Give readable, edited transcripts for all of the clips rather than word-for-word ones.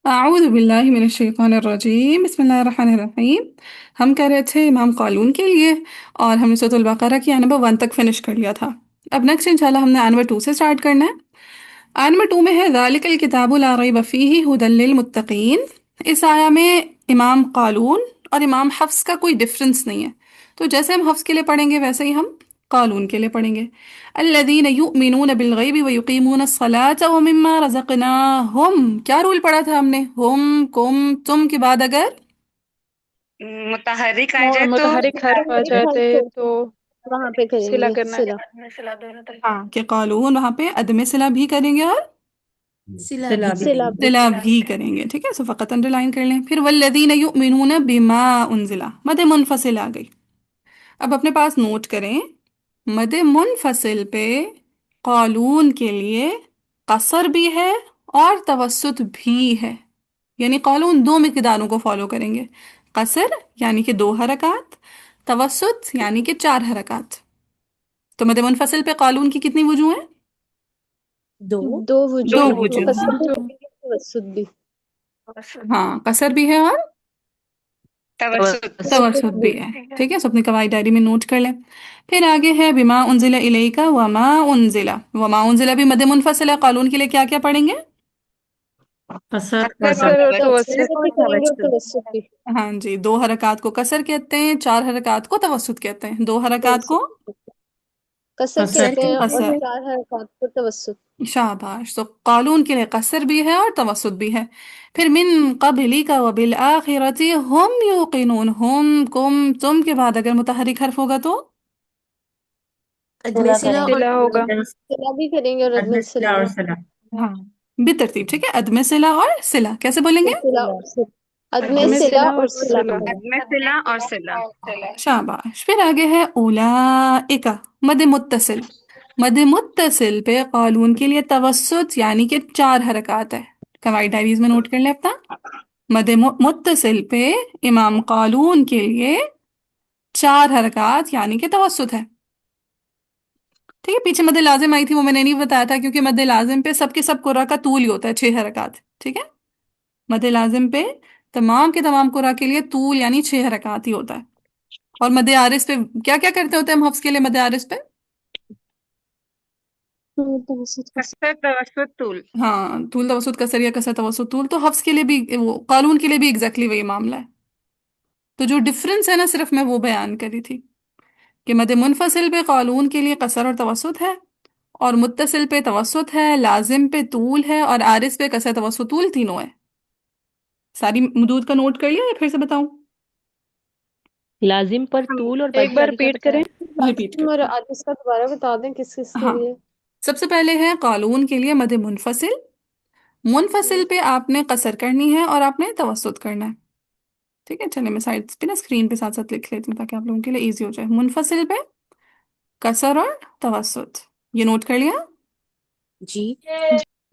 अऊज़ु बिल्लाहि मिनश शैतानिर रजीम बिस्मिल्लाहिर रहमानिर रहीम। हम कह रहे थे इमाम कालून के लिए, और हमने सूरह बकरा की आयत नंबर 1 तक फिनिश कर लिया था। अब नेक्स्ट इंशाल्लाह हमने आयत नंबर 2 से स्टार्ट करना है। आयत नंबर 2 में है ज़ालिकल किताबु ला रैब फ़ीहि हुदल लिल मुत्तक़ीन। इस आया में इमाम कालून और इमाम हफ्स का कोई डिफरेंस नहीं है। तो जैसे हम हफ्स के लिए पढ़ेंगे वैसे ही हम कालून के लिए पढ़ेंगे। अल्लज़ीन युमिनून बिल गैबि व युकीमून अस्सलाता व मिम्मा रज़क़नाहुम। क्या रूल पढ़ा था हमने? हुम, कुम, तुम के बाद अगर मुतहरिक आ और जाए तो मुतहरिक हर्फ आ जाते तो वहां पे सिला करेंगे करना है। सिला। हाँ कि कालून वहां पे अदम सिला भी करेंगे और सिला भी सिला करेंगे। भी। सिला भी करेंगे। ठीक है, सो फ़कत अंडरलाइन कर लें। फिर वल्लज़ीन युमिनून बिमा उनज़िला, मद मुनफ़सिल आ गई। अब अपने पास नोट करें, मद मुनफ़सिल पे कालून के लिए कसर भी है और तवस्सुत भी है। यानी कालून दो मिकदारों को फॉलो करेंगे। कसर यानी कि 2 हरकत, तवस्सुत यानी कि 4 हरकत। तो मद मुनफ़सिल पे कालून की कितनी वजूह हैं? दो। दो दो दो वजूह है, वजूह वजूद हैं। कसर भी तो करेंगे तवस्सुद भी। हाँ, कसर भी है और तवसुत। तवस्सुद तवस्सुत भी भी। है। ठीक है, सो अपनी कवायद डायरी में नोट कर लें। फिर आगे है बिमा उनजिला इलैका वमा उनजिला। वमा उनजिला भी मद मुनफसिल है। कानून के लिए क्या क्या पढ़ेंगे? कसर और कसर और कसर और तवसुत। तवसत। तवस्सुद भी करेंगे और तवस्सुद भी। हाँ जी, 2 हरकत को कसर कहते हैं, 4 हरकत को तवस्सुत कहते हैं। 2 हरकत को तवस्सुद कसर कसर कहते हैं और कसर। चार हरकत को तवस्सुद। शाबाश। तो कानून के लिए कसर भी है और तवस्सुत भी है। फिर मिन कबली का वबिल आखिरती हम यूकिनून। हम, कुम, तुम के बाद अगर मुतहरिक हर्फ होगा तो सिला तो करेंगे। सिला होगा। सिला भी करेंगे और अदम अदम सिला सिला और भी। सला। हाँ, बेतरतीब। ठीक है, अदम सिला और सिला कैसे बोलेंगे? सिला और सिला, अदम में सिला सिला और और सिला सिला। करेंगे। में सिला और सिला। शाबाश। फिर आगे है उलाइका, मद मुत्तसिल। मद मुत्तसिल पे कालून के लिए तवस्सुत यानी कि 4 हरकत है। कवायद डायरीज में नोट कर ले अपना। मद मुत्तसिल पे इमाम कालून के लिए 4 हरकत यानी कि तवस्सुत है। ठीक है, पीछे मद लाजिम आई थी, वो मैंने नहीं बताया था क्योंकि मद लाजिम पे सबके सब कुरा का तूल ही होता है 6 हरकत। ठीक है, मद लाजिम पे तमाम के तमाम कुरा के लिए तूल यानी 6 हरकत ही होता है। और मद आरिस पे क्या क्या करते होते हैं हम हफ्स के लिए? मद आरिस पे तवस्सुद कसर। कसर तवसुत तूल। हाँ, तूल तवसुत कसर या कसर तवसुत तूल। तो हफ्स के लिए भी, वो कानून के लिए भी एग्जैक्टली वही मामला है। तो जो डिफरेंस है ना, सिर्फ मैं वो बयान करी थी कि मद मुनफसिल पे कानून के लिए कसर और तवसुत है, और मुत्तसिल पे तवसुत है, लाजिम पे तूल है, और आरिस पे कसर तवसुत तूल तीनों है। सारी मदूद का नोट कर लिया या फिर से बताऊं? लाजिम पर हम तूल और एक बाकी बार आगे क्या रिपीट बताया? करें। रिपीट लाजिम और करते हैं। आतिश का दोबारा बता दें किस किस के हाँ, लिए। सबसे पहले है कानून के लिए मद मुनफसिल। मुनफसिल पे आपने कसर करनी है और आपने तवसुत करना है। ठीक है, चलिए मैं साइड पे ना स्क्रीन पे साथ साथ लिख लेती हूँ ताकि आप लोगों के लिए इजी हो जाए। मुनफसिल पे कसर और तवसुत, ये नोट कर लिया? जी।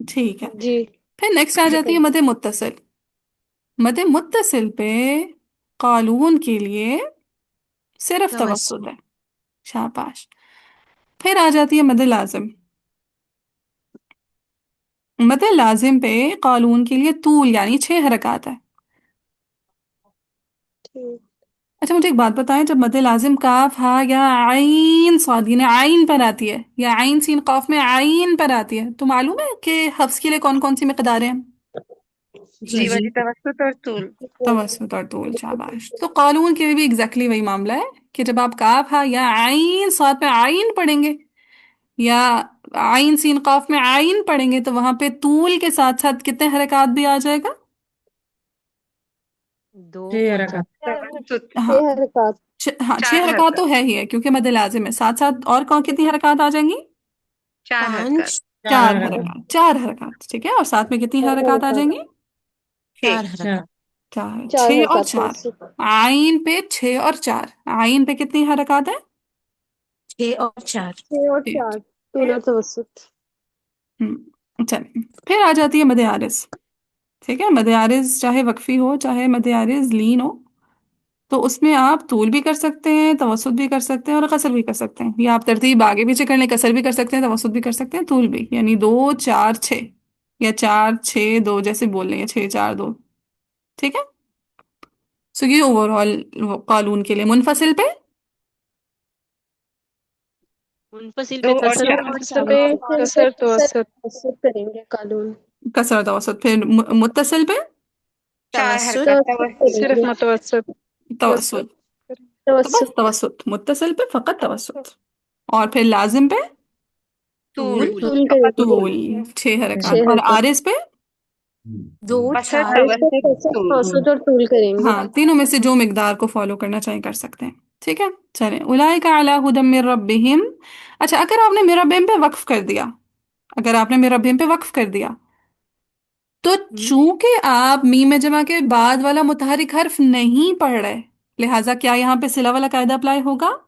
ठीक है। जी। फिर नेक्स्ट आ जाती है मद मुत्तसिल। मद मुत्तसिल पे कालून के लिए सिर्फ तवसुत तवस्सुल। है। शाबाश। फिर आ जाती है मद लाजिम। मद लाजिम पे कालून के लिए तूल यानी 6 हरकत है। ठीक। अच्छा, मुझे एक बात बताएं, जब मद लाजिम काफ हा या आइन साद यानी आइन पर आती है, या आइन सीन काफ में आइन पर आती है, तो मालूम है कि हफ्स के लिए कौन कौन सी मिकदारें हैं? जी जी जी। वजी तवसुत और तूल। तवस्सुत और तूल। शाबाश। तो कानून के लिए भी एग्जैक्टली वही मामला है कि जब आप काफ हा या आइन साथ में आइन पढ़ेंगे, या आइन सीन काफ में आइन पढ़ेंगे, तो वहां पे तूल के साथ साथ कितने हरकत भी आ जाएगा? दो छह और चार। रकत। तवसुत। हाँ, छह हरकत। हाँ, छह चार हरकत तो हरकत। है ही है क्योंकि मद लाजिम है। साथ साथ और कौन कितनी हरकत आ जाएंगी? 4 हरकत। पांच। चार चार हरकत। हरकत। 4 हरकत। ठीक है, और साथ में कितनी चार हरकत आ हरकत। जाएंगी? छह। चार अच्छा। हरकत। चार, चार 6 और 4। हरकत। आइन पे 6 और 4। आइन पे कितनी हरकत है? छह और चार। छह और 6। चार तूल और तवस्सुद। चलिए, फिर आ जाती है मद आरिस। ठीक है, मद आरिस चाहे वक्फी हो चाहे मद आरिस लीन हो, तो उसमें आप तूल भी कर सकते हैं, तवसुत भी कर सकते हैं और कसर भी कर सकते हैं। या आप तरतीब आगे पीछे कर लें, कसर भी कर सकते हैं, तवसुत भी कर सकते हैं, तूल भी, यानी 2, 4, 6। या 4 6 2 जैसे बोल लेंगे, 6 4 2। ठीक है। सो ये ओवरऑल कानून के लिए मुनफसिल पे मुनफसिल पे दो और कसर चार। और मुनफसिल साबित पे करेंगे। कसर तवसत तवस्सुत करेंगे कानून। कसर तवसत, फिर मुत्तसिल पे चार तवस्सुत हरकत तवस्सुत तवस्सुत। सिर्फ करेंगे। मुतवसत तवसुत। तवसत तो बस तवस्सुत। तवसुत, मुत्तसिल पे फकत तवसुत। और फिर लाजिम पे तूल तूल तूल फकत करेंगे। तूल। तूल, 6 हरकात। 6 और हरकत। आरिस पे दो कसर चार आरिस पे तवस्सुत कसर तूल। तवस्सुत और तूल करेंगे। हाँ, तीनों में से जो मिकदार को फॉलो करना चाहिए कर सकते हैं। ठीक है। चलें, उलाइका अला हुदम मिर रब्बिहिम। अच्छा, अगर आपने मिर रब्बिहिम पे वक्फ कर दिया, अगर आपने मिर रब्बिहिम पे वक्फ कर दिया, तो चूंकि आप मीम में जमा के बाद वाला मुतहरिक हर्फ नहीं पढ़ रहे, लिहाजा क्या यहाँ पे सिला वाला कायदा अप्लाई होगा?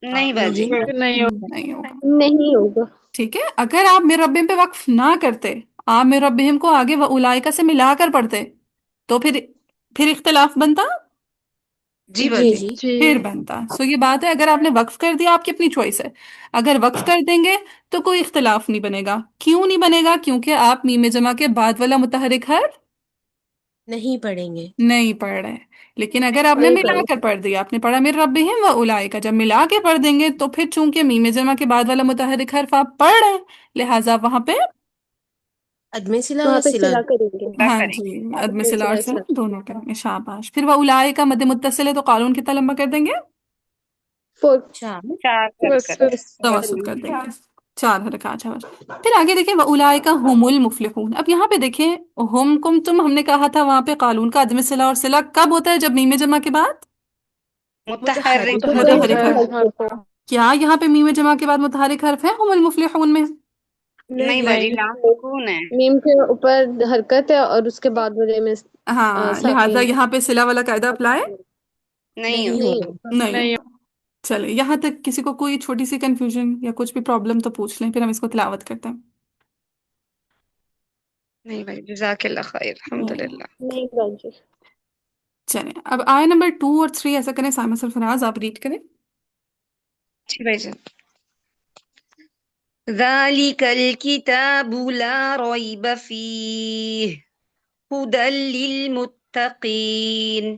नहीं बाजी। नहीं नहीं हो नहीं होगा। नहीं होगा। ठीक है। अगर आप मिर रब्बिहिम पे वक्फ ना करते, आप मिर रब्बिहिम को आगे व उलाइका से मिलाकर पढ़ते, तो फिर इख्तिलाफ बनता, जी जी। बाजी। फिर जी बनता। सो ये बात है, अगर आपने वक्फ कर दिया, आपकी अपनी चॉइस है। अगर वक्फ कर देंगे तो कोई इख्तिलाफ नहीं बनेगा। क्यों नहीं बनेगा? क्योंकि आप मीम जमा के बाद वाला मुतहरिक हर्फ नहीं पढ़ेंगे। नहीं पढ़ रहे हैं। लेकिन अगर आपने नहीं मिला कर पढ़ेंगे। पढ़ दिया, आपने पढ़ा मिर रब्बिहिम व उलाइका, जब मिला के पढ़ देंगे तो फिर चूंकि मीम जमा के बाद वाला मुतहरिक हर्फ आप पढ़ रहे हैं, लिहाजा वहां पे अदमे सिला वहां या पे सिला। सिला करेंगे। पूरा हाँ करें। जी, अदम सिला और सिला सिला सिला। दोनों करेंगे। शाबाश। फिर वह उलाइका मद मुत्तसिल है, तो कानून कितना लंबा कर देंगे? 4। चार चार हरकत। तवसत तवसुत कर देंगे। 4 हरकत। फिर आगे देखिए, व उलाइका हुमुल मुफलिहून। अब यहाँ पे देखिए, हुम कुम तुम, हमने कहा था वहां पे कानून का अदम सिला और सिला कब होता है? जब मीम जमा के बाद मुतहर्रिक मुतहर्रिक हर्फ। मुतहरिक हर्फ। मुतहर मुतहरिक हरको क्या यहाँ पे मीम जमा के बाद मुतहरिक हर्फ है हुमुल मुफलिहून में? नहीं नहीं। बाजी, नहीं लाम सुकून है। मीम के ऊपर हरकत है और उसके बाद वाले में हाँ, लिहाजा साकिन है। यहाँ पे सिला वाला कायदा अप्लाई नहीं नहीं होगा। नहीं होगा। होगा। नहीं नहीं होगा। चले, यहाँ तक किसी को कोई छोटी सी कंफ्यूजन या कुछ भी प्रॉब्लम तो पूछ लें, फिर हम इसको तिलावत करते हैं। नहीं भाई, जज़ाकल्लाह खैर, नहीं। अल्हम्दुलिल्लाह। नहीं बाजी। चलें, अब आय नंबर 2 और 3 ऐसा करें, साइमा सरफराज आप रीड करें। जी भाईजान। ज़ालिकल किताबु ला रैब फीह हुदल लिलमुत्तकीन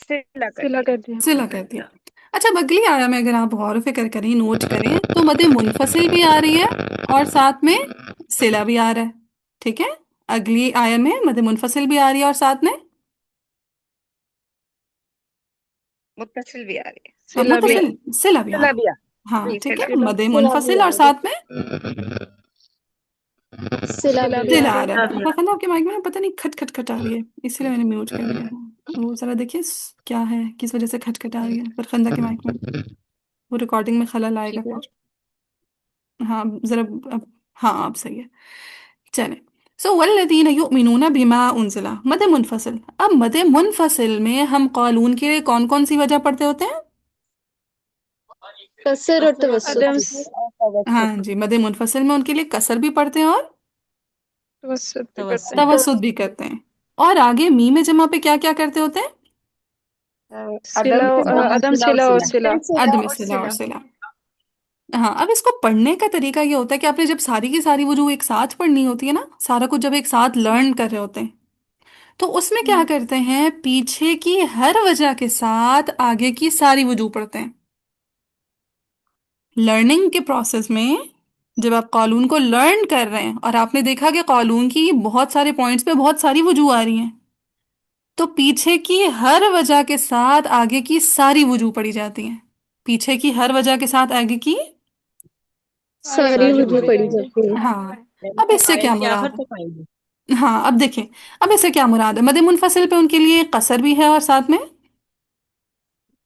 सिला कर सिला दिया। कर दिया। सिला कर दिया। अच्छा, अब अगली आया में अगर आप गौर फिक्र करें, नोट करें, तो मद मुनफसिल भी आ रही है और साथ में सिला भी आ रहा है। ठीक है। अगली आया में मद मुनफसिल भी आ रही है और साथ में मुत्तसिल भी आ रही है। सिला भी सिला। मुतसिल सिला भी आ सिला रहा है। भी आ। हाँ, जी ठीक सिला। है, सिला मद सिला भी मुनफसिल आ और रही साथ में सिला सिला भी भी आ आ सिला रही आ रहा रहा है। फरखंड, आपके माइक में पता नहीं खट खट खट आ रही है, इसलिए मैंने म्यूट कर दिया है। वो जरा देखिए क्या है, किस वजह से खट खट आ रही है फरखंदा के माइक में। वो रिकॉर्डिंग में खलल आएगा ठीक है। फिर। हाँ जरा अब, हाँ अब सही है। चले, सो वल्लदीन युमिनूना बिमा उनजिला, मद मुनफसिल। अब मद मुनफसिल में हम कानून के लिए कौन कौन सी वजह पढ़ते होते हैं? कसर और कसर और अदम तवस्सुत। हाँ जी, मद मुनफसिल में उनके लिए कसर भी पढ़ते हैं और तवसत भी करते हैं। तवस्सुत। तवसुद भी करते हैं। और आगे मीम जमा पे क्या क्या करते होते हैं? अदम सिला सिला। अदम सिला और सिला अदम सिला और सिला। हाँ, अब इसको पढ़ने का तरीका ये होता है कि आपने जब सारी की सारी वो जो एक साथ पढ़नी होती है ना, सारा कुछ जब एक साथ लर्न कर रहे होते हैं, तो उसमें क्या करते हैं, पीछे की हर वजह के साथ आगे की सारी वजूह पढ़ते हैं। लर्निंग के प्रोसेस में जब आप कानून को लर्न कर रहे हैं और आपने देखा कि कानून की बहुत सारे पॉइंट्स पे बहुत सारी वजूह आ रही हैं, तो पीछे की हर वजह के साथ आगे की सारी वजूह पढ़ी जाती हैं। पीछे की हर वजह के साथ आगे की, सारी सारी वजह सारी वजू पड़ी वजह। पड़ी जाएंगी। जाती है। हाँ। यानी अब कि इससे क्या आयत के आखिर मुराद है? तक आएंगे। हाँ, अब देखें, अब इससे क्या मुराद है? मद मुनफसिल पे उनके लिए कसर भी है और साथ में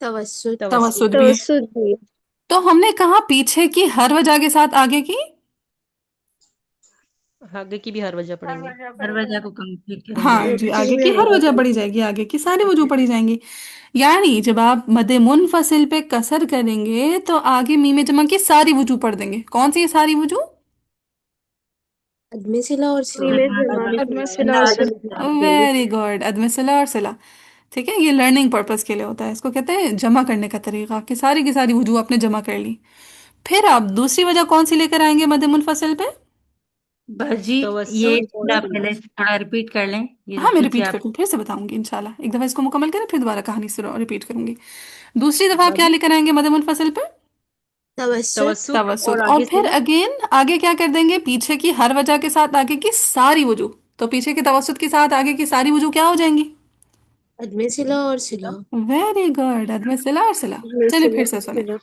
तवस्सुत। तवस्सुद भी है। तवस्सुत भी। तो हमने कहा पीछे की हर वजह के साथ आगे की आगे की भी हर वजह पढ़ेंगे। हर वजह को कंप्लीट करेंगे। हाँ जी, की आगे भी की हर हर वजह वजह पढ़ी जाएगी, आगे की सारी वजह पढ़ी जाएंगी। यानी जब आप मदे मुनफसिल पे कसर करेंगे तो आगे मीम जमा की सारी वजू पढ़ देंगे। कौन सी है सारी वजू? अदमे सिला और सिला। में जमा अदमे सिला और सिला। वेरी गुड, अदम सिला और सिला। ठीक है, ये लर्निंग पर्पस के लिए होता है, इसको कहते हैं जमा करने का तरीका, कि सारी की सारी वजू आपने जमा कर ली। फिर आप दूसरी वजह कौन सी लेकर आएंगे मदे मुनफसिल पे? बाजी, ये तवस्सुत और थोड़ा सिला। पहले से थोड़ा रिपीट कर लें, ये जो हाँ मैं पीछे रिपीट आप। करूँ, फिर से बताऊंगी इंशाल्लाह, एक दफा इसको मुकम्मल करें फिर दोबारा कहानी से रिपीट करूंगी। दूसरी दफा आप क्या लेकर आएंगे मदे मुनफसिल पे? तवस्सुत तवस्सुत तवसुत। और और आगे फिर सिला। अगेन आगे क्या कर देंगे, पीछे की हर वजह के साथ आगे की सारी वजू। तो पीछे के तवसुत के साथ आगे की सारी वजू क्या हो जाएंगी? अदमे सिला और सिला। वेरी गुड, अदम सिला और सिला। में चलिए सिला फिर से सुने। सिला।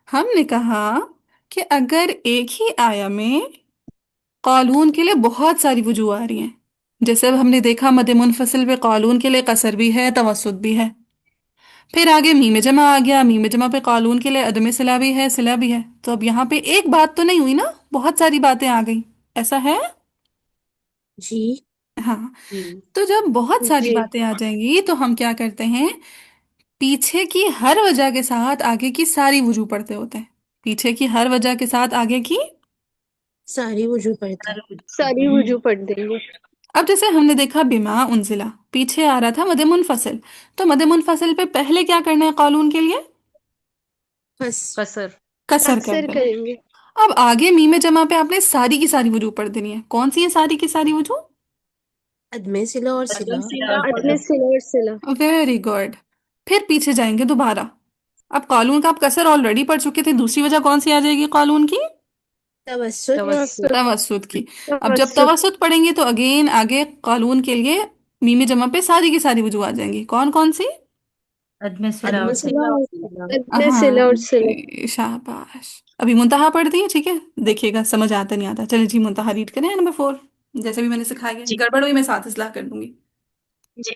हमने कहा कि अगर एक ही आया में कालून के लिए बहुत सारी वजू आ रही हैं, जैसे अब हमने देखा मद मुनफसिल पे कालून के लिए कसर भी है, तवसुत भी है। फिर आगे मीम जमा आ गया, मीम जमा पे कालून के लिए अदम सिला भी है, सिला भी है। तो अब यहाँ पे एक बात तो नहीं हुई ना, बहुत सारी बातें आ गई। ऐसा है? जी हाँ। जी। तो जब बहुत सारी जी बातें आ जाएंगी तो हम क्या करते हैं, पीछे की हर वजह के साथ आगे की सारी वजू पढ़ते होते हैं। पीछे की हर वजह के साथ आगे की। सारी वजू पढ़ते हैं। सारी वजू पढ़ देंगे। अब जैसे हमने देखा बिमा उनजिला, पीछे आ रहा था मद मुनफसिल, तो मद मुनफसिल पे पहले क्या करना है कालून के लिए? फस कसर। कसर कर अक्सर देना। करेंगे। अब आगे मीमे जमा पे आपने सारी की सारी वजू पढ़ देनी है। कौन सी है सारी की सारी वजू? अदमे सिला और अदम सिला। सिला और अदमे सिला और सिला। Very good. फिर पीछे जाएंगे दोबारा। अब कालून का आप कसर ऑलरेडी पढ़ चुके थे, दूसरी वजह कौन सी आ जाएगी कालून की? तवस्सुत। तवस्सुत। तवसुत की। अब जब तवस्सुत। तवसुत पढ़ेंगे तो अगेन आगे कालून के लिए मीमे जमा पे सारी की सारी वजू आ जाएंगी। कौन कौन सी? अदमे सिला अदमे और सिला सिला। और सिला। अदमे सिला हाँ और सिला। शाबाश। अभी मुंतहा पढ़ दी है, ठीक है। देखिएगा समझ आता नहीं आता। चलिए जी, मुंतहा रीड करें नंबर 4, जैसे भी मैंने सिखाया है। जी गड़बड़ हुई मैं साथ इस्लाह कर दूंगी। जी।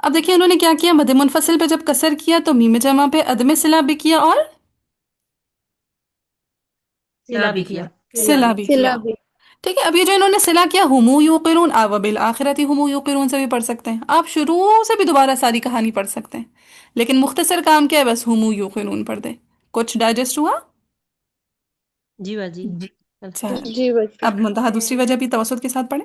अब देखिए उन्होंने क्या किया, मद मुनफसिल पे जब कसर किया तो मीम जमा पे अदम सिला भी किया और सिला सिला भी भी किया। किया। सिला भी सिला किया। भी। ठीक है, अब ये जो इन्होंने सिला किया, हुमू युकिरून, अब बिल आखिरती हुमू युकिरून से भी पढ़ सकते हैं आप, शुरू से भी दोबारा सारी कहानी पढ़ सकते हैं। लेकिन मुख्तसर काम क्या है, बस हुमू युकिरून पढ़ दे। कुछ डाइजेस्ट हुआ? जी बाजी। जी। चल, जी बच्चों। अब मुंतहा दूसरी वजह भी तवसुत के साथ पढ़े।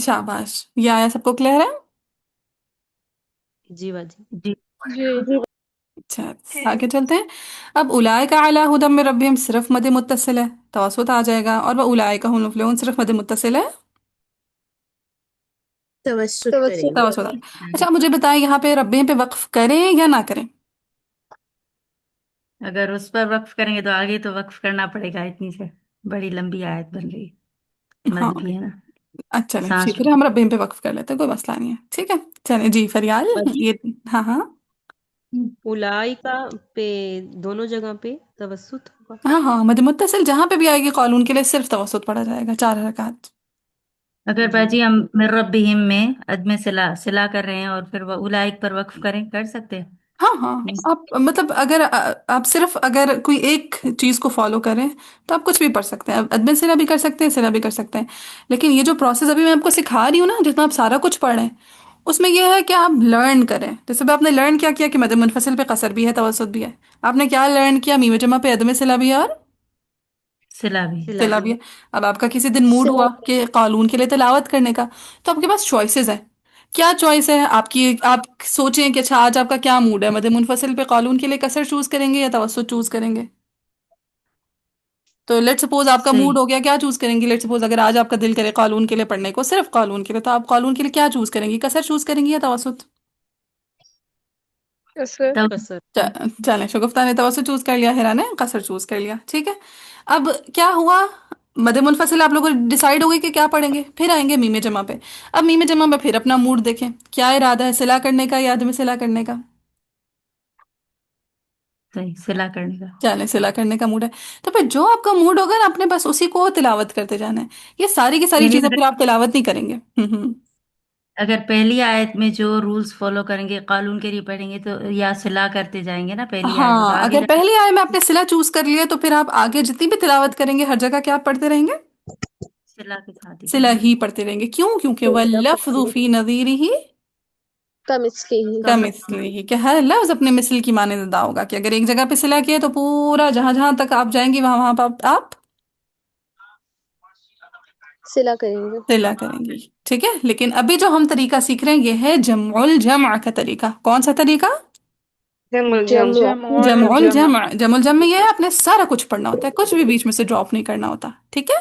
शाबाश। ये आया सबको क्लियर है? जी बाजी। जी। जी। अच्छा आगे चलते हैं। अब उलाइका अला हुदम मिर रब्बिहिम सिर्फ मद मुत्तसिल है, तवसुत आ जाएगा। और वह उलाइका हुमुल मुफ्लिहून सिर्फ मद मुत्तसिल है, तवस्सुत तवस्सुत करेंगे। तवसुत अच्छा आप मुझे बताएं, यहाँ पे रब्बिहिम पे वक्फ करें या ना करें? अगर उस पर वक्फ करेंगे तो आगे तो वक्फ करना पड़ेगा, इतनी से बड़ी लंबी आयत बन रही। हाँ। मद भी है ना, अच्छा चलें जी, सांस फिर भी। हम रब्बिहिम पे वक्फ कर लेते हैं, कोई मसला नहीं है। ठीक है। चलें जी फरियाल। बाजी ये हाँ हाँ। उलाइका पे दोनों जगह पे तवस्सुत होगा। हाँ हाँ, मद मुत्तसिल जहाँ पे भी आएगी कानून के लिए सिर्फ तवसुत पढ़ा जाएगा, 4 हरकत। अगर जी। बाजी हम मिर रब्बिहिम में अदमे सिला सिला कर रहे हैं और फिर वह उलाइक पर वक्फ करें, कर सकते हैं। हाँ हाँ, आप मतलब अगर आप सिर्फ अगर कोई एक चीज को फॉलो करें तो आप कुछ भी पढ़ सकते हैं। अदब सिला भी कर सकते हैं, सिला भी कर सकते हैं। लेकिन ये जो प्रोसेस अभी मैं आपको सिखा रही हूँ ना, जितना आप सारा कुछ पढ़ें, उसमें यह है कि आप लर्न करें। जैसे भी आपने लर्न क्या किया कि मद मुनफसिल पे कसर भी है, तवसुत भी है। आपने क्या लर्न किया, मीम जमा पे अदम सिला भी है और सिला भी। सिला सिला भी। भी है। अब आपका किसी दिन मूड सिला हुआ कि कानून के लिए तिलावत करने का, तो आपके पास चॉइसेस है। क्या चॉइस है आपकी? आप सोचें कि अच्छा आज आपका क्या मूड है, मद मुनफसिल पे कानून के लिए कसर चूज करेंगे या तवस्सुत चूज करेंगे? तो लेट सपोज आपका सही। मूड हो गया, क्या चूज करेंगे? लेट सपोज अगर आज आपका दिल करे कानून के लिए पढ़ने को, सिर्फ कानून के लिए, तो आप कानून के लिए क्या चूज करेंगी, कसर चूज करेंगी या तवस्सुत? कसर। तब कसर। चलें, शगुफ्ता ने तवस्सुत चूज कर लिया, हिरा ने कसर चूज कर लिया। ठीक है, अब क्या हुआ, मद मुनफसिल आप लोगों को डिसाइड हो गई कि क्या पढ़ेंगे, फिर आएंगे मीमे जमा पे। अब मीमे जमा में फिर अपना मूड देखें, क्या इरादा है, सिला करने का या अदम सिला करने का। सही, सिला करने का। चलें, सिला करने का मूड है, तो फिर जो आपका मूड होगा ना आपने बस उसी को तिलावत करते जाना है। ये सारी की सारी यानी चीजें अगर फिर आप तिलावत नहीं करेंगे। अगर पहली आयत में जो रूल्स फॉलो करेंगे, कानून के लिए पढ़ेंगे, तो या सिला करते जाएंगे ना पहली आयत में, तो हाँ, आगे अगर जाके पहली आय में आपने सिला चूज कर लिया तो फिर आप आगे जितनी भी तिलावत करेंगे हर जगह क्या आप पढ़ते रहेंगे, सिला के साथ ही सिला करेंगे। ही पढ़ते रहेंगे। क्यों, क्योंकि वह लफ्ज़ु फी नज़ीरी ही कमिस्लिही। का कम। मिस्ली ही, कि हर लफ्ज अपने मिसल की माने अदा होगा, कि अगर एक जगह पे सिला किया तो पूरा जहां जहां तक आप जाएंगी वहां वहां पर आप सिला करेंगे। सिला करेंगी। ठीक है, लेकिन अभी जो हम तरीका सीख रहे हैं ये है जमुल जमा का तरीका। कौन सा तरीका, जमुल जम जमुआ। जमुल जमुल जम। जमा। जमुल जम में ये है आपने सारा कुछ पढ़ना होता है, कुछ भी बीच में से ड्रॉप नहीं करना होता। ठीक है,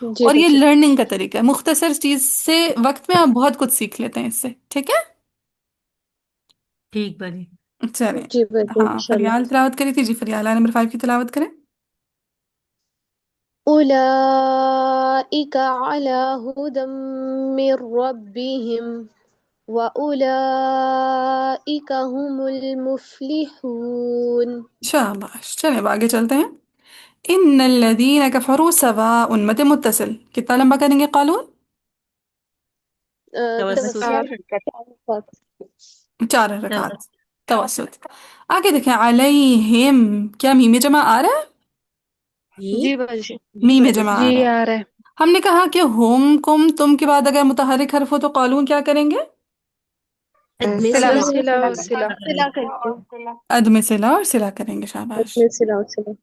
जी और ये बच्चे। लर्निंग का तरीका है, मुख्तसर चीज से वक्त में आप बहुत कुछ सीख लेते हैं इससे। ठीक है, ठीक बनी। चलें। जी बच्चे हाँ, इंशाल्लाह। फरियाल तिलावत करी थी जी, फरियाल आया नंबर 5 की तिलावत करें। उलाइका अला हुदम मिर रब्बिहिम व उलाइका हुमुल मुफ्लिहून। शाबाश, चलें अब आगे चलते हैं। इन्नल्लज़ीना कफ़रू सवाउन, मद मुत्तसिल कितना लंबा करेंगे कालून, तवस्सुत। चार। तवस्सुत। चार तब रकात, तवस्सुत। आगे देखें, अलैहिम, क्या मीम जमा आ रहा है, जी बाजी। जी मीम बाजी। जमा आ जी रहा है। आ रहा है। हमने कहा कि हुम कुम तुम के बाद अगर मुतहर्रिक हर्फ हो तो कालून क्या करेंगे, अदमे सिला सिला। सिला और सिला। सिला करेंगे। अद में सिला और सिला करेंगे। शाबाश। अपने सिला और सिला।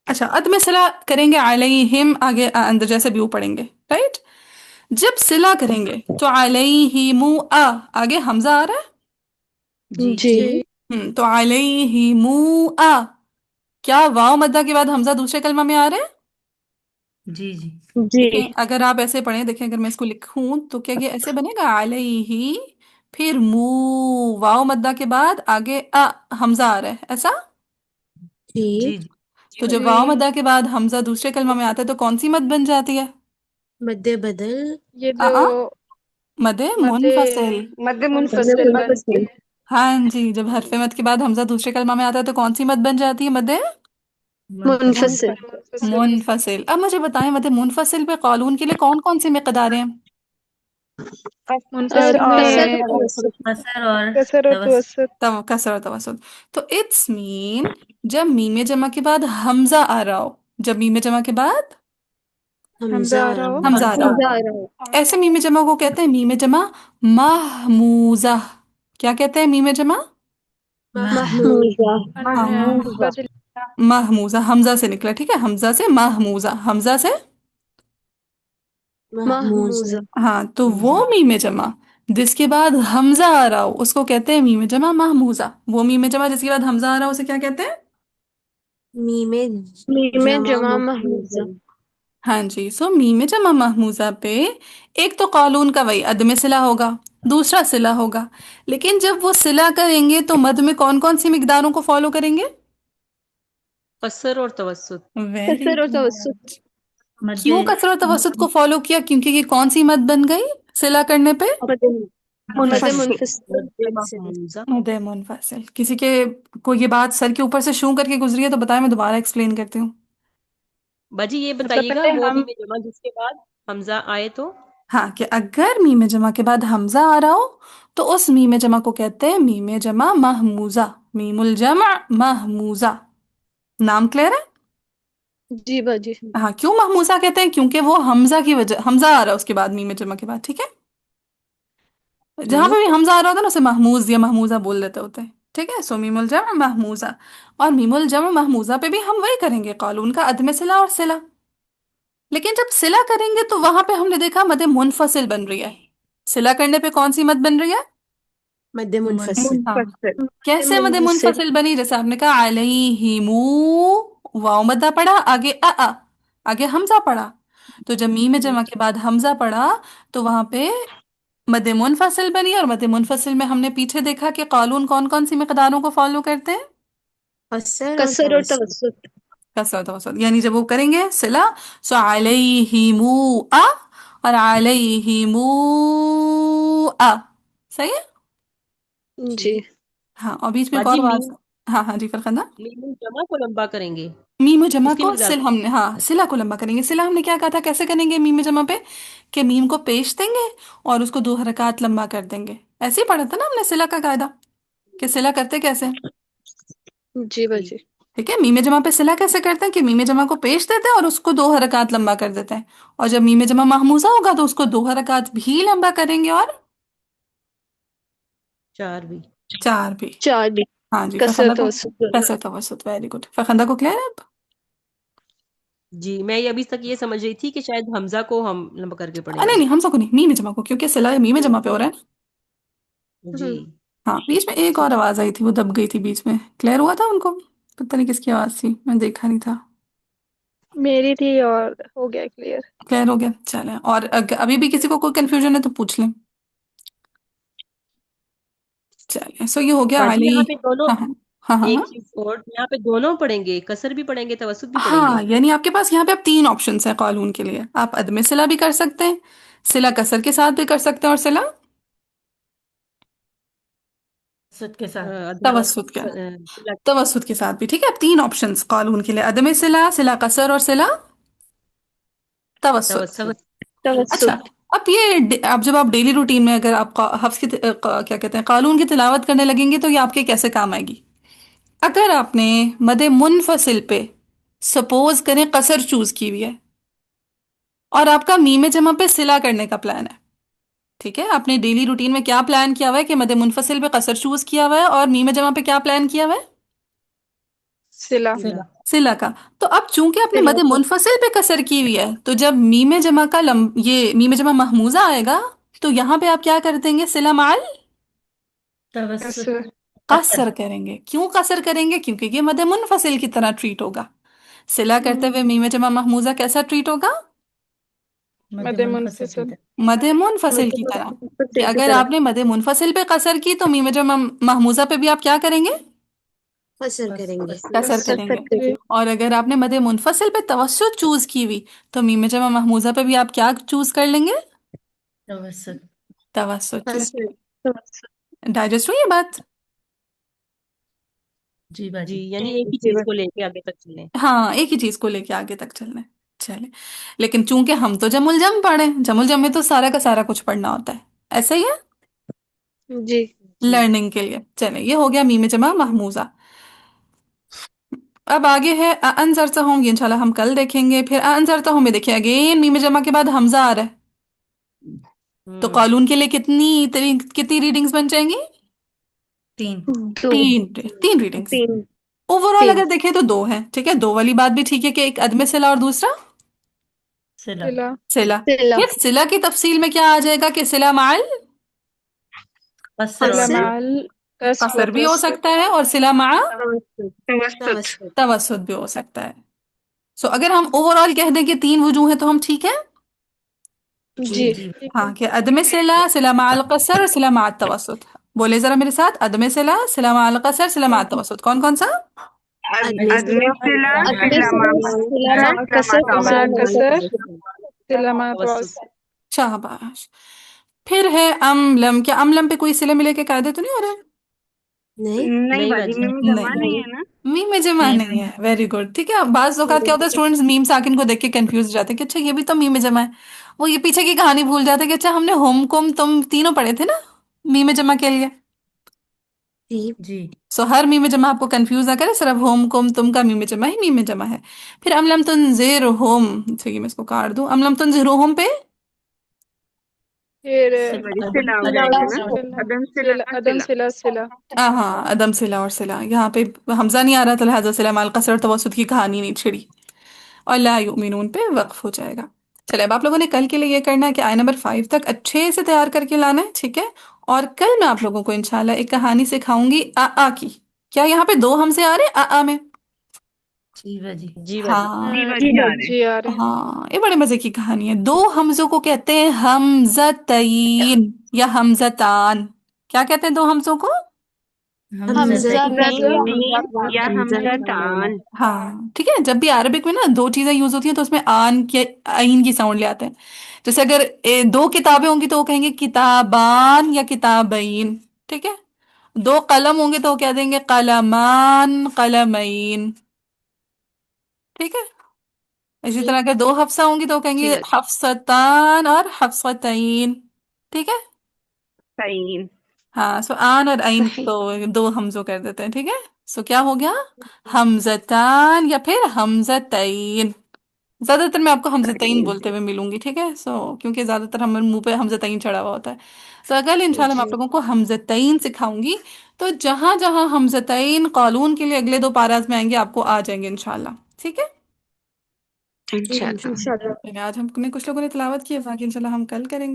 अच्छा, अद में सिला करेंगे, अलैहिम आगे अंदर जैसे भी वो पढ़ेंगे, राइट। जब सिला करेंगे तो अलैहिमु आ, आगे हमजा आ रहा है। जी जी। जी जी। तो अलैहिमु आ, क्या वाव मद्दा के बाद हमजा दूसरे कलमा में आ रहे हैं। जी जी। जी। देखें, अगर आप ऐसे पढ़ें, देखें अगर मैं इसको लिखूं तो क्या ये ऐसे बनेगा, अलैहि फिर मू, वाव मद्दा के बाद आगे हमजा आ रहा है ऐसा। जी ठीक। जी। तो जब वाव जी। मद्दा के बाद हमजा दूसरे कलमा में आता है तो कौन सी मद बन जाती है, मद्दे बदल। ये आ, जो आ मदे मध्य मुनफसिल। मध्य अपने मुनफसिल बनती मुनफसिल। है। हाँ जी, जब हरफ मद के बाद हमजा दूसरे कलमा में आता है तो कौन सी मद बन जाती है, मदे मुनफसिल। मुनफसिल। मुनफसिल। मुनफसिल। अब मुझे बताएं, मदे मुनफसिल पे कालून के लिए कौन कौन सी मिकदारें हैं। मुनफसिल कसर में तवस्सुत। कसर और कसर और तवस तवस्सुत। तव कसर और तवसुत। तो इट्स मीन जब मीमे जमा के बाद हमजा आ रहा हो, जब मीमे जमा के बाद हमजा हमजा आ आ रहा रहा हो। हो। हमजा आ रहा हो, हमजा आ रहा हो। ऐसे मीमे जमा को कहते हैं मीमे जमा महमूजा। क्या कहते हैं मीमे जमा, महमूद। महमूजा। हाँ, महमूजा। महमूजा, हमजा से निकला। ठीक है, हमजा से महमूजा, हमजा से। महमूजा। महमूजा। हाँ, तो वो मीमे जमा जिसके बाद हमजा आ रहा हो उसको कहते हैं मीमे जमा महमूजा। वो मीमे जमा जिसके बाद हमजा आ रहा हो उसे क्या कहते हैं। मीमे मीम जमा जमा महमूजा। महमूजा। हाँ जी, सो मीमे जमा महमूजा पे एक तो कालून का वही अदम सिला होगा, दूसरा सिला होगा। लेकिन जब वो सिला करेंगे तो मद में कौन कौन सी मिकदारों को फॉलो करेंगे। कसर और तवस्सुत। वेरी कसर और तवस्सुत। गुड। मध्य क्यों कसरत तवसत को फॉलो किया, क्योंकि ये कौन सी मद बन गई सिला करने पे, मदे मदे मुनफसिल। मुनफसिल। मद्दे महमूजा। मद मुनफसिल। किसी के को ये बात सर के ऊपर से शू करके गुजरी है तो बताएं, मैं दोबारा एक्सप्लेन करती हूँ। बाजी ये मतलब बताइएगा, पहले वो हम मीमे जमा जिसके बाद हमजा आए तो। हाँ, कि अगर मीमे जमा के बाद हमजा आ रहा हो तो उस मीमे जमा को कहते हैं मीमे जमा महमूजा, मीमुल जमा महमूजा। नाम क्लियर है। जी बाजी। हाँ, क्यों महमूजा कहते हैं, क्योंकि वो हमजा की वजह, हमजा आ रहा है उसके बाद मीमे जमा के बाद। ठीक है, जहां पे ठीक। भी हमजा आ रहा होता है ना उसे महमूज या महमूजा बोल देते होते हैं। ठीक है, सो मीमुल जमा महमूजा। और मीमुल जमा महमूजा पे भी हम वही करेंगे, कालून का अदम सिला और सिला। लेकिन जब सिला करेंगे तो वहां पे हमने देखा मद मुनफसिल बन रही है। सिला करने पे कौन सी मद बन रही है, मद्दे मुनफसिल। हाँ, मुनफसिल। कैसे मद मुनफसिल। मुनफसिल बनी, जैसे आपने कहा अलैहिमू, वाव मद्दा पढ़ा, आगे आगे हमजा पढ़ा। तो जब मीम जमा के बाद हमजा पढ़ा तो वहां पे मद मुनफसिल बनी, और मद मुनफसिल में हमने पीछे देखा कि कानून कौन कौन सी मिकदारों को फॉलो करते हैं। कसर और कसर और तवस्सुत। तवस्सुत। कसर तवसत, यानी जब वो करेंगे सिला, सो अलैहिमू आ और अलैहिमू आ। सही है। जी। ठीक। हाँ, और बीच में एक और बाजी आवाज। मीम, हाँ हाँ जी फरखंदा। मीम जमा को लंबा करेंगे, मीम जमा उसकी को मिकदार सिल, हमने हाँ सिला को लंबा करेंगे। सिला हमने क्या कहा था, कैसे करेंगे मीम जमा पे, कि मीम को पेश देंगे और उसको 2 हरकत लंबा कर देंगे। ऐसे ही पढ़ा था ना हमने सिला का कायदा, कि सिला करते कैसे। जी ठीक। बाजी। ठीक है, मीम जमा पे सिला कैसे करते हैं, कि मीम जमा को पेश देते हैं और उसको 2 हरकत लंबा कर देते हैं। और जब मीम जमा महमूजा होगा तो उसको 2 हरकत भी लंबा करेंगे, और चार भी। 4 भी। चार भी। हाँ जी कसर फरखंदा को। तवस्सुत दोनों। कैसे तवसत, वेरी गुड। फरखंदा को क्लियर है अब। जी, मैं ये अभी तक ये समझ रही थी कि शायद हमजा को हम लंबा करके नहीं पढ़ेंगे। नहीं, हम सबको नहीं, मीम जमा को, क्योंकि सिला मीम जमा पे हो रहा है ना। जी। हम्म। हाँ, बीच में एक और ठीक। आवाज आई थी, वो दब गई थी बीच में। क्लियर हुआ था उनको, पता नहीं किसकी आवाज थी, मैं देखा नहीं था। मेरी थी और हो गया क्लियर। क्लियर हो गया, चलें। और अभी भी किसी को कोई कंफ्यूजन है तो पूछ लें। चलें, सो ये हो गया बाजी अली। यहाँ पे दोनों, हाँ हाँ हाँ हाँ एक हाँ। चीज और, यहाँ पे दोनों पढ़ेंगे, कसर भी पढ़ेंगे, तवसुत भी हाँ, पढ़ेंगे। यानी आपके पास यहाँ पे अब 3 ऑप्शंस हैं कानून के लिए। आप अदम सिला भी कर सकते हैं, सिला कसर के साथ भी कर सकते हैं, और सिला सुत के साथ। तवसुत के, तवसुत के साथ भी। ठीक है, अब 3 ऑप्शंस कानून के लिए, अदम सिला, सिला कसर और सिला तवसुत। तब तवसुत। अच्छा, तवस्सुत। अब अब जब आप डेली रूटीन में अगर आप हफ्स की क्या कहते हैं कानून की तिलावत करने लगेंगे तो ये आपके कैसे काम आएगी। अगर आपने मदे मुनफसिल पे सपोज करें कसर चूज की हुई है, और आपका मीमे जमा पे सिला करने का प्लान है। ठीक है, आपने डेली रूटीन में क्या प्लान किया हुआ है, कि मदे मुनफसिल पे कसर चूज किया हुआ है, और मीमे जमा पे क्या प्लान किया हुआ है, सिला। सिला। सिला का। तो अब चूंकि आपने सिला मदे का। मुनफसिल पे कसर की हुई है, तो जब मीमे जमा का ये मीमे जमा महमूजा आएगा, तो यहाँ पे आप क्या कर देंगे, सिला माल तवस्सुत। कसर। कसर करेंगे। क्यों कसर करेंगे, क्योंकि ये मदे मुनफसिल की तरह ट्रीट होगा। सिला करते हुए मीमे जमा महमूजा कैसा ट्रीट होगा, मध्य मदे मुनफसिल की मुनफसिल। तरह। मदे मुनफसिल की तरह। कि मुनफसिल की अगर तरह। आपने मदे मुनफसिल पे कसर की तो मीमे जमा महमूजा पे भी आप क्या करेंगे, कसर बस करेंगे। कसर कसर करेंगे। करेंगे। और अगर आपने मदे मुनफसिल पे तवस्सुत चूज की हुई, तो मीमे जमा महमूजा पे भी आप क्या चूज कर लेंगे, तवस्सुत। तवस्सुत चूज। कसर। तवस्सुत। डाइजेस्ट हुई ये बात। जी जी, बाजी। यानी एक ही जी चीज को बाजी। लेके आगे तक चलें। हाँ, एक ही चीज को लेके आगे तक चलना है। चले, लेकिन चूंकि हम तो जमुल जम पढ़े, जमुल जम में तो सारा का सारा कुछ पढ़ना होता है। ऐसा ही है जी। जी। लर्निंग के लिए। चले, ये हो गया मीम जमा महमूजा। अब आगे है अनजरता हूँ, ये इंशाल्लाह हम कल देखेंगे। फिर अनजरता हूँ में देखिए अगेन मीम जमा के बाद हमजा आ रहा है, तो हम्म। कॉलून के लिए कितनी रीडिंग्स बन जाएंगी, तीन। दो। 3 रीडिंग्स। तीन। ओवरऑल तीन। अगर देखें तो 2 हैं। ठीक है, दो वाली बात भी ठीक है, कि एक अदम सिला और दूसरा सिला। सिला। सिला। सिला। फिर सिला की तफसील में क्या आ जाएगा, कि सिला माल कसर और सिला कसर। सिला। माल कस व कसर भी हो तवस्सुत। सकता है, और सिला मा तवस्सुत। तवस्सुत। तवस्सुत। तवसुत भी हो सकता है। सो अगर हम ओवरऑल कह दें कि 3 वजूह है तो हम ठीक है। जी। जी। जी। ठीक है। हाँ, कि अदम सिला, सिला माल कसर और सिला मा तवसुत। बोले जरा मेरे साथ, अदम सिला, सिला माल कसर, सिला मा तवसुत, कौन कौन सा। अदमी अदमी सिला सिला सिला अदमी सिला सिला सिला माल मा सलामा कसर सिला मा तवसुत। माल कसर कसर। सिला मा तवसुत। तवस्सुत। शाबाश। फिर है अमलम। क्या अमलम पे कोई सिले मिले के कायदे तो नहीं हो रहे। नहीं। नहीं नहीं बाजी, बाजी। में जमा नहीं, नहीं नहीं। है ना। मीम में जमा मीम। नहीं है। Very good. ठीक है, बाज औकात क्या होता है, स्टूडेंट्स मीम साकिन को देख के कंफ्यूज हो जाते हैं कि अच्छा ये भी तो मीम में जमा है। वो ये पीछे की कहानी भूल जाते हैं कि अच्छा हमने होम कुम तुम तीनों पढ़े थे ना मीम में जमा के लिए। जी। जी। सो हर मीम में जमा आपको कंफ्यूज ना करे, सिर्फ होम कुम तुम का मीम में जमा ही मीम में जमा है। फिर अमलम तुनजिर होम, ठीक मैं इसको काट दूं, अमलम तुनजिर होम पे फिर सिला। बाजी अदम सिला हो सिला जाएगा सिला। ना। सिला अदम सिला सिला अदम सिला। सिला सिला। हाँ अदम सिला और सिला, यहाँ पे हमजा नहीं आ रहा था, लिहाजा सिला माल कसर और तवसुत की कहानी नहीं छिड़ी, और ला युमिनून पे वक्फ हो जाएगा। चले, अब आप लोगों ने कल के लिए ये करना है कि आय नंबर 5 तक अच्छे से तैयार करके लाना है। ठीक है, और कल मैं आप लोगों को इंशाल्लाह एक कहानी सिखाऊंगी आ की। क्या यहाँ पे 2 हमसे आ रहे हैं आ में। जी बाजी। जी बाजी। हाँ जी बाजी आ रहे हैं। हाँ, ये बड़े मजे की कहानी है। दो हमजों को कहते हैं हमजतईन या हमजतान। क्या कहते हैं दो हमजों को? हमजा हमजा या हमजा हाँ ठीक है, जब भी अरबिक में ना दो चीजें यूज होती हैं तो उसमें आन के आइन की साउंड ले आते हैं। जैसे अगर दो किताबें होंगी तो वो कहेंगे किताबान या किताबईन। ठीक है। दो कलम होंगे तो वो कह देंगे कलमान कलमईन। ठीक है। इसी जी तरह अगर दो हफ्सा होंगी तो वो जी कहेंगे बाजी। हफ्सतान और हफ्सतईन। ठीक है। हाँ, सो आन और आइन सही। तो दो हमजो कर देते हैं। ठीक है। सो क्या हो गया? हमजतान या फिर हमजतईन। ज्यादातर मैं आपको हमजतईन बोलते हुए मिलूंगी। ठीक है। सो क्योंकि ज्यादातर हमारे मुंह पे हमजतईन चढ़ा हुआ होता है। सो अगर इंशाल्लाह मैं आप जी लोगों को हमजतईन सिखाऊंगी तो जहां जहां हमजतईन कानून के लिए अगले दो पाराज में आएंगे आपको आ जाएंगे इंशाल्लाह। ठीक है। इंशाल्लाह। इंशाल्लाह। आज हमने कुछ लोगों ने तिलावत की है, बाकी इंशाल्लाह हम कल करेंगे।